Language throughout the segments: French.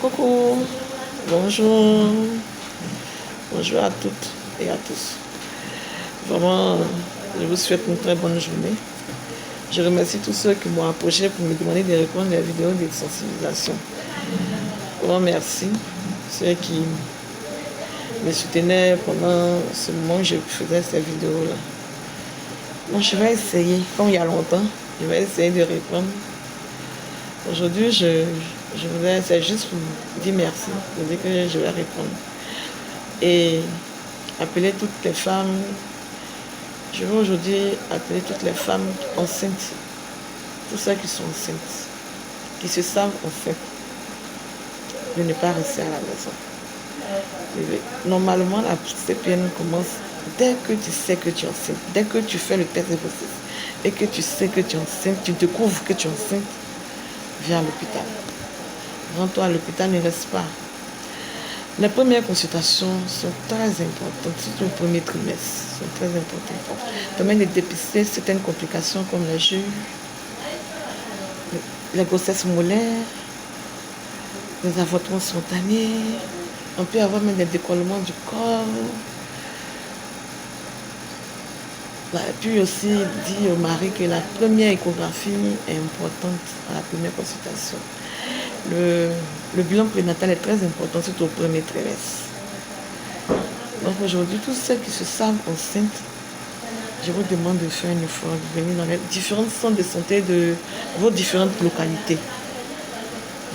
Coucou, bonjour, bonjour à toutes et à tous. Vraiment, je vous souhaite une très bonne journée. Je remercie tous ceux qui m'ont approché pour me demander de répondre à des vidéos de sensibilisation. Vraiment merci, ceux qui me soutenaient pendant ce moment où je faisais ces vidéos-là. Bon, je vais essayer, comme il y a longtemps, je vais essayer de répondre. Aujourd'hui, c'est juste pour dire merci, pour dire que je vais répondre. Et appeler toutes les femmes, je veux aujourd'hui appeler toutes les femmes enceintes, tous ceux qui sont enceintes, qui se savent enceintes, de ne pas rester à la maison. Normalement, la CPN commence dès que tu sais que tu es enceinte, dès que tu fais le test de grossesse et que tu sais que tu es enceinte, tu découvres que tu es enceinte, viens à l'hôpital. Rends-toi à l'hôpital, ne reste pas. Les premières consultations sont très importantes, surtout le premier trimestre, sont très importantes. Permet de dépister certaines complications comme les jus, les grossesses molaires, les avortements spontanés. On peut avoir même des décollements du corps. Et puis aussi dire au mari que la première échographie est importante à la première consultation. Le bilan prénatal est très important, surtout au premier trimestre. Donc aujourd'hui, tous ceux qui se savent enceintes, je vous demande de faire un effort, de venir dans les différents centres de santé de vos différentes localités.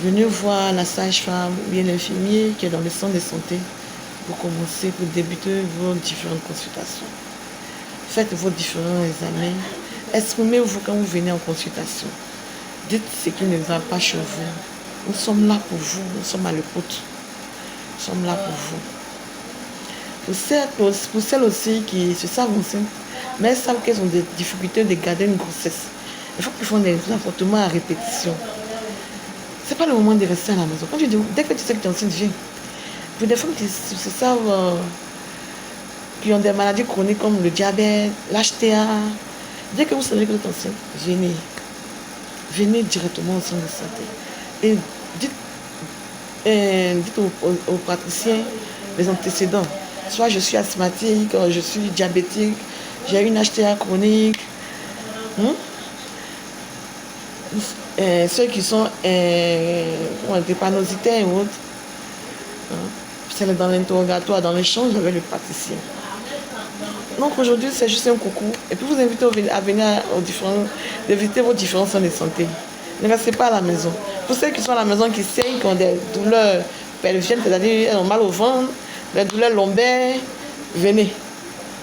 Venez voir la sage-femme ou bien l'infirmier qui est dans le centre de santé pour commencer, pour débuter vos différentes consultations. Faites vos différents examens. Exprimez-vous quand vous venez en consultation. Dites ce qui ne va pas chez vous. Nous sommes là pour vous, nous sommes à l'écoute. Nous sommes là pour vous. Pour celles aussi qui se savent enceintes, mais elles savent qu'elles ont des difficultés de garder une grossesse. Il faut qu'ils font des avortements à répétition. Ce n'est pas le moment de rester à la maison. Quand tu dis, dès que tu sais que tu es enceinte, viens. Pour des femmes qui se savent, qui ont des maladies chroniques comme le diabète, l'HTA, dès que vous savez que vous êtes enceinte, venez. Venez directement au centre de santé. Et dites aux praticiens les antécédents. Soit je suis asthmatique, je suis diabétique, j'ai une HTA chronique. Ceux qui sont drépanocytaires et autres. C'est dans l'interrogatoire, dans l'échange avec le praticien. Donc aujourd'hui, c'est juste un coucou. Et puis vous invitez à venir de visiter vos différents centres de santé. Ne restez pas à la maison. Pour ceux qui sont à la maison, qui saignent, qui ont des douleurs pelviennes, c'est-à-dire elles ont mal au ventre, des douleurs lombaires, venez.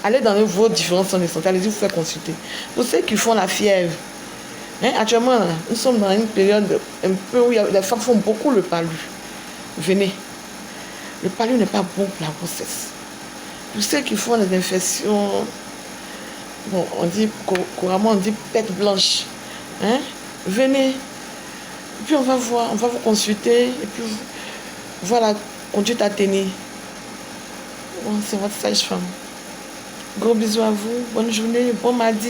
Allez dans vos différents centres de santé, allez-y vous faire consulter. Pour ceux qui font la fièvre, actuellement, nous sommes dans une période un peu où les femmes font beaucoup le palu. Venez. Le palu n'est pas bon pour la grossesse. Pour ceux qui font les infections, bon, couramment on dit pète blanche. Venez. Et puis on va vous consulter et puis voir la conduite à tenir. Bon, c'est votre sage-femme. Gros bisous à vous, bonne journée, bon mardi.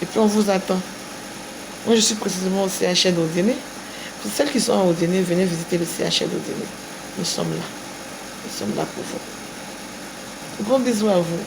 Et puis on vous attend. Moi je suis précisément au CHR d'Odéné. Pour celles qui sont à Odéné, venez visiter le CHR d'Odéné. Nous sommes là. Nous sommes là pour vous. Gros bisous à vous.